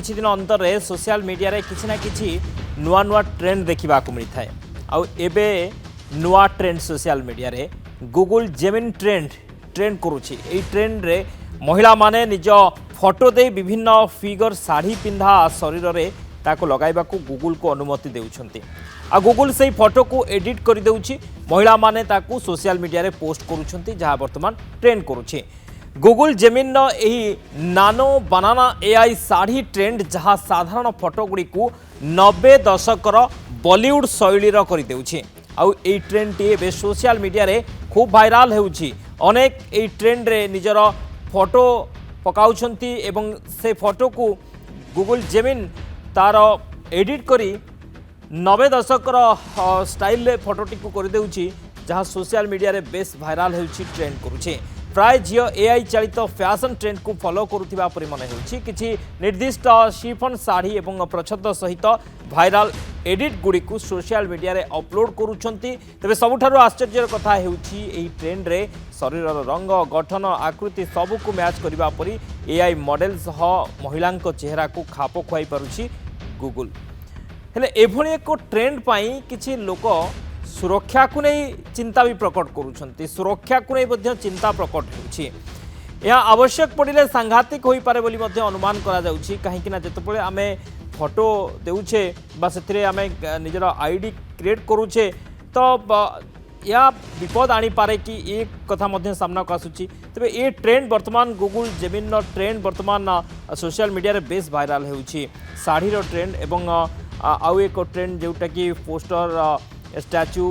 किछि दिन अंतर रे सोशल मीडिया रे किछि ना किछि नुआ नुआ ट्रेंड देखा मिलता है। आउ एबे नुआ ट्रेंड सोशल मीडिया रे गूगल जेमिनी ट्रेंड करुछि। एई ट्रेंड रे महिला माने निज फोटो दे विभिन्न फिगर साड़ी पिंधा शरीर रे ताको लगाइबाकू गूगल को अनुमति देउछंती। आ गूगल से फोटो को एडिट कर देउछि। महिला माने ताको सोशल मीडिया रे पोस्ट करुछंती जहाँ वर्तमान ट्रेंड करुछि। गूगल जेमिनी यही नानो बनाना एआई साड़ी ट्रेंड जहाँ साधारण फोटो गुड़ी को 90 दशकर बॉलीवुड शैली कर देउछि। आउ एई ट्रेंड टी एबे सोशल मीडिया रे खूब वायरल हेउछि। अनेक एई ट्रेंड रे निजर फोटो पकाउछंती एवं से फोटो को गूगल जेमिनी तार एडिट करी 90 दशकर स्टाइल रे फोटोटी को कर देउछि जहाँ सोशल मीडिया रे बेस वायरल हेउछि ट्रेंड करुछि। प्राय झील एआई चलित फैशन ट्रेंड को फॉलो करुथिबा परि मन हेउछि। किछि निर्दिष्ट शिफन साड़ी एवं प्रच्छद सहित वायरल एडिट गुडी को सोशल मीडिया रे अपलोड करुछंती। तबे सबुठारु आश्चर्यर कथा हेउछि एही ट्रेंड रे शरीरर रंग गठन आकृति सबु को मैच करिबा परि एआई मॉडल सह महिलांक चेहरा को खाप खुआई पारुछि गूगल। हेले एभଳି एक ट्रेंड पाई किछि लोक सुरक्षा को नहीं चिंता भी प्रकट करुछंती। सुरक्षा को नहीं चिंता प्रकट होउछि। यह आवश्यक पड़े सांघातिक हो पारे बोली मध्य अनुमान करा जाउछि। काहेकि ना जेतेबेले आमे फोटो देउछे बा सेथिरे आमे निजर आईडी क्रिएट करूछे तो या विपद आनी पारे कि एक कथा मध्य सामना को आसुछि। तबे ये ट्रेंड वर्तमान गूगल जेमिनी ट्रेंड वर्तमान सोशल मीडिया रे बेस वायरल होउछि। साड़ी रो ट्रेंड एवं आउ एक ट्रेंड जोटा कि पोस्टर स्टैच्यू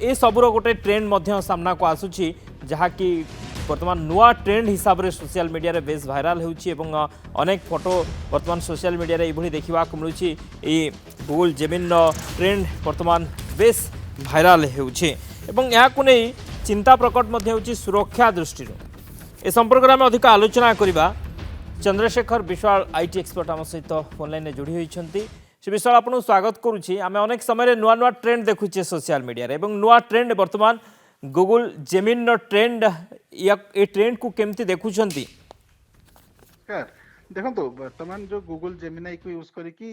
ए सबुर गोटे ट्रेंड मध्य सामना को आसुछि जहाँ कि वर्तमान नुआ ट्रेंड हिसाब से सोशल मीडिया रे बेस वायरल होउछि एवं अनेक फोटो वर्तमान सोशल मीडिया रे इभଳି देखिबाक मिलुछि। ए गूगल जेमिनी ट्रेंड वर्तमान बेस वायरल होउछि एवं या को नै चिंता प्रकट मध्य होउछि सुरक्षा दृष्टि। ए संपर्क में अधिक आलोचना करिबा चंद्रशेखर विश्वाल आईटी एक्सपर्ट आम सहित ऑनलाइन में जोड़ी होइछंती। श्री विशाल आपको स्वागत करुच्ची। आम अनेक समय नुआ नुआ ट्रेंड देखुचे सोशल मीडिया रे नुआ ट्रेंड वर्तमान गूगल जेमिनी ट्रेंड ये ट्रेंड को केमती देखुछंती? देखो वर्तमान जो गूगल जेमिनी को यूज करके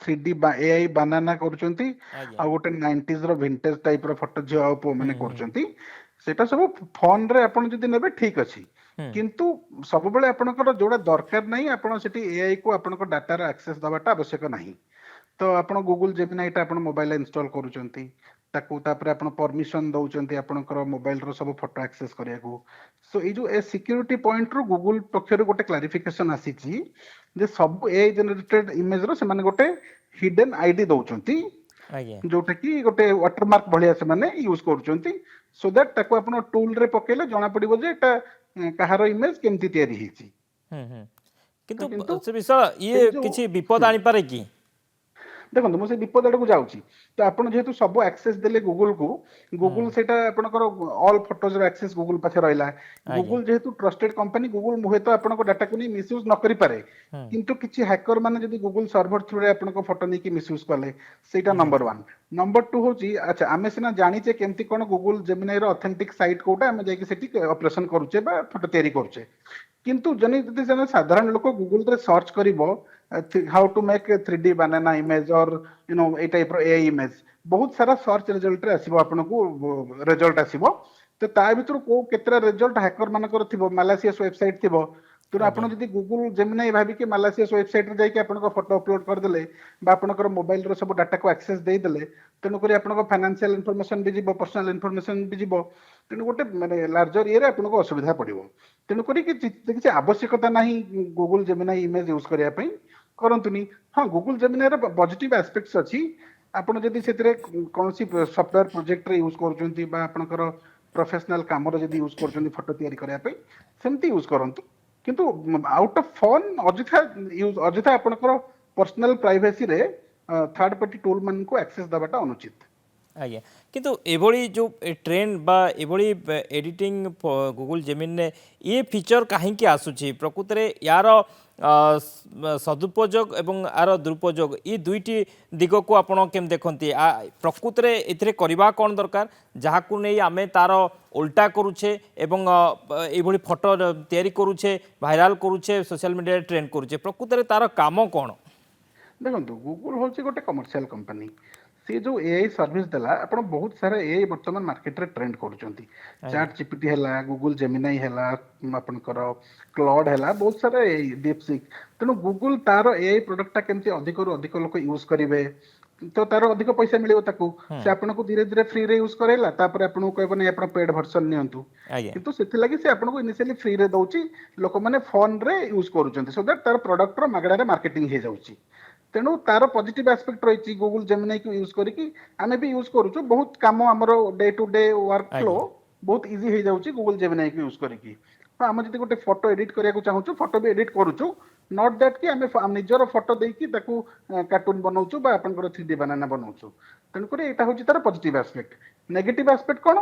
3D एआई बनाना करूछंती आ गोटे 90s रो विंटेज टाइप रो फोटो जो माने करूछंती। सेटा सब फोन रे आपण जदी नेबे ठीक अछि किंतु सब बेले आपनकर जोड़ा दरकार नहीं आपण सेठी एआई को आपनकर डाटा रो एक्सेस दबाटा आवश्यक नहीं। तो आपण गूगल जेमिनी एटा आपण मोबाइल इंस्टॉल करूछंती ताकू तापर आपण परमिशन दउचंती आपनकर मोबाइल रो सब फोटो एक्सेस करिया को। सो ए जो ए सिक्योरिटी पॉइंट रो गूगल पक्षर गोटे क्लैरिफिकेशन आसीची जे सब एआई जनरेटेड इमेज रो से माने गोटे हिडन आईडी दउचंती जोटा कि गोटे वाटरमार्क भलिया से माने यूज करूचंती सो दैट ताकू आपण टूल रे पकेले जणा पड़िबो जे एटा कहारो इमेज केमती तयारी हेची। किंतु से विषय ये किछि विपद आनी पारे कि देखो मुझे विपद आड़ को जाऊँगी तो आप जेहेतु सब एक्सेस देले गूगल को गूगल से ऑल फोटोज एक्सेस गूगल पाखे रहा। गूगल जेहेतु ट्रस्टेड कंपनी गूगल हुए तो आपन डाटा को नहीं मिसयूज न करि पारे किंतु किछि हैकर माने जदी गूगल सर्वर थ्रू रे आपन फोटो नहीं कि मिसयूज कले सेटा नंबर 1। नंबर 2 होची अच्छा आमे सिना जानिचे केमती कोन गूगल जेमिनी रो ऑथेंटिक साइट कोटा आमे जाई कि सेठी ऑपरेशन करूचे बा फोटो तयारी करूचे किंतु जने जदी जने साधारण लोक गूगल रे सर्च करिवो how to make 3D banana image और यू नो ए टाइप रो एआई इमेज बहुत सारा सर्च रिजल्ट रे आसीबो आपन को रिजल्ट आसीबो। तो ता भीतर को केतरा रिजल्ट हैकर मानकर थिबो मालासियस वेबसाइट थिबो तो आपन जदी गूगल जेमिनी भाबी कि मालासियस वेबसाइट रे जाई कि आपन को फोटो अपलोड कर देले बा आपन को मोबाइल रो सब डाटा को एक्सेस दे देले तेनु करी आपन को फाइनेंशियल इंफॉर्मेशन भी जीवो पर्सनल इंफॉर्मेशन भी जीवो तेनु गोटे माने लार्जर ये रे आपन को असुविधा पड़िबो। तेनु करी कि किछि आवश्यकता नाही गूगल जेमिनी इमेज यूज करिया पई करंतुनी। हाँ गूगल जेमिनी रे पॉजिटिव एस्पेक्ट्स अछि आपण जदी सेतरे कोनसी सॉफ्टवेयर प्रोजेक्ट रे यूज करचंती बा आपनकर प्रोफेशनल काम रे जदी यूज करचंती फोटो तयारी करिया पई सेमती यूज करंतु किंतु आउट ऑफ फोन आपनकर पर्सनल प्राइवेसी रे थर्ड पार्टी टूल मन को एक्सेस दबाटा अनुचित। ଆଜ୍ଞା କିନ୍ତୁ ଏଭଳି ଯେଉଁ ଟ୍ରେଣ୍ଡ ବା ଏଭଳି ଏଡିଟିଂ ଗୁଗୁଲ ଜେମିନରେ ଇଏ ଫିଚର କାହିଁକି ଆସୁଛି ପ୍ରକୃତରେ ୟାର ସଦୁପଯୋଗ ଏବଂ ଆର ଦୁରୁପଯୋଗ ଇ ଦୁଇଟି ଦିଗକୁ ଆପଣ କେମିତି ଦେଖନ୍ତି ପ୍ରକୃତରେ ଏଥିରେ କରିବା କ'ଣ ଦରକାର ଯାହାକୁ ନେଇ ଆମେ ତାର ଓଲ୍ଟା କରୁଛେ ଏବଂ এইভাবে ফটো তৈরি করুছে ভাইরাল করুছে সোশ্যাল মিডিয়ায় ট্রেন্ড করুছে প্রকৃତରେ তার কাম কোণ ଦେଖନ୍ତୁ ଗୁଗୁଲ ହଉଛି ଗୋଟେ କମର୍ସିଆଲ କମ୍ପାନୀ। ସେ ଯୋଉ ଏଆଇ ସର୍ଭିସ ଦେଲା ଆପଣ ବହୁତ ସାରା ଏଆଇ ବର୍ତ୍ତମାନ ମାର୍କେଟରେ ଟ୍ରେଣ୍ଡ କରୁଛନ୍ତି। ଚାଟ୍ ଜିପିଟି ହେଲା, ଗୁଗୁଲ ଜେମିନାଇ ହେଲା, ଆପଣଙ୍କର କ୍ଲଡ୍ ହେଲା, ବହୁତ ସାରା ଏଆଇ ଡିପସିକ୍। ତେଣୁ ଗୁଗୁଲ ତାର ଏଆଇ ପ୍ରଡକ୍ଟଟା କେମିତି ଅଧିକରୁ ଅଧିକ ଲୋକ ୟୁଜ କରିବେ ତ ତାର ଅଧିକ ପଇସା ମିଳିବ ତାକୁ। ସେ ଆପଣଙ୍କୁ ଧୀରେ ଧୀରେ ଫ୍ରିରେ ୟୁଜ କରାଇଲା, ତାପରେ ଆପଣଙ୍କୁ କହିବ ନାହିଁ ଆପଣ ପେଡ୍ ଭର୍ସନ ନିଅନ୍ତୁ। ଆଜ୍ଞା କିନ୍ତୁ ସେଥିଲାଗି ସେ ଆପଣଙ୍କୁ ଇନିସିଆଲି ଫ୍ରିରେ ଦଉଛି, ଲୋକମାନେ ଫୋନରେ ୟୁଜ କରୁଛନ୍ତି ସୋ ଦ୍ୟାଟ୍ ତାର ପ୍ରଡକ୍ଟର ମାଗଣାରେ ମାର୍କେଟିଂ ହେଇଯାଉଛି। ତେଣୁ ତାର ପଜିଟିଭ ଆସ୍ପେକ୍ଟ ରହିଛି ଗୁଗୁଲ ଜେମିନାଇକୁ ୟୁଜ କରିକି ଆମେ ବି ୟୁଜ କରୁଛୁ। ବହୁତ କାମ ଆମର day to day workflow ବହୁତ ଇଜି ହେଇଯାଉଛି ଗୁଗୁଲ ଜେମିନାଇକୁ ୟୁଜ କରିକି। ହଁ ଆମେ ଯଦି ଗୋଟେ ଫଟୋ ଏଡିଟ କରିବାକୁ ଚାହୁଁଛୁ ଫଟୋ ବି ଏଡିଟ କରୁଛୁ, ନଟ୍ ଦ୍ୟାଟ୍ କି ଆମେ ନିଜର ଫଟୋ ଦେଇକି ତାକୁ କାର୍ଟୁନ ବନଉଛୁ ବା ଆପଣଙ୍କର 3D ବାନାନା ବନଉଛୁ। ତେଣୁକରି ଏଇଟା ହଉଛି ତାର ପଜିଟିଭ ଆସ୍ପେକ୍ଟ। ନେଗେଟିଭ ଆସ୍ପେକ୍ଟ କ'ଣ,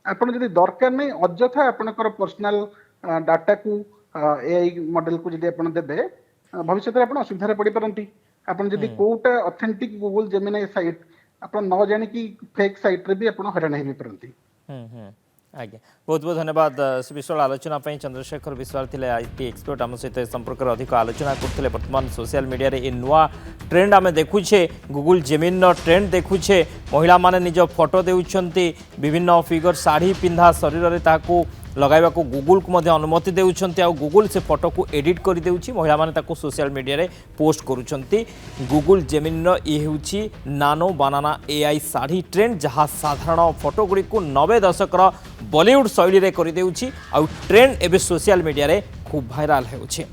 ଆପଣ ଯଦି ଦରକାର ନାହିଁ ଅଯଥା ଆପଣଙ୍କର ପର୍ସନାଲ ଡାଟାକୁ ଏଆଇ ମଡେଲକୁ ଯଦି ଆପଣ ଦେବେ ଭବିଷ୍ୟତରେ ଆପଣ ଅସୁବିଧାରେ ପଡିପାରନ୍ତି। ଆପଣ ଯଦି କୋଉଟା ଅଥେଣ୍ଟିକ ଗୁଗୁଲ ଜେମିନାଇ ସାଇଟ୍ ଆପଣ ନ ଜାଣିକି ଫେକ୍ ସାଇଟ୍ରେ ବି ଆପଣ ହଇରାଣ ହେଇପାରନ୍ତି। ଆଜ୍ଞା ବହୁତ ବହୁତ ଧନ୍ୟବାଦ ସେ ବିଷୟ ଆଲୋଚନା ପାଇଁ। ଚନ୍ଦ୍ରଶେଖର ବିଶ୍ୱାଳ ଥିଲେ ଆଇଟି ଏକ୍ସपर्ट ଆମ ସହିତ ଏ ସମ୍ପର୍କରେ ଅଧିକ ଆଲୋଚନା କରୁଥିଲେ। ବର୍ତ୍ତମାନ সোশ্যাল মিডিয়ারে এই নূয়া ট্রেন্ড আমি দেখুছে গুগল জেমিনর ট্রেন্ড দেখুছে মহিলা মানে নিজ ফটো দেউছেন বিভিন্ন ফিগর শাড়ি পিন্ধা শরীরে তাকে লগাইবাকু গুগল को मध्य अनुमति देउछंती आ गुगल से फोटो को एडिट कर देउछि महिला माने ताको सोशल मीडिया रे पोस्ट करूछंती। गुगल जेमिनी रो ए हेउछि नानो बनाना एआई साड़ी ट्रेंड जहाँ साधारण फोटो गुडी को 90 दशक रो बॉलीवुड शैली रे कर देउछि आ ट्रेंड एबे सोशल मीडिया रे खूब वायरल हेउछि।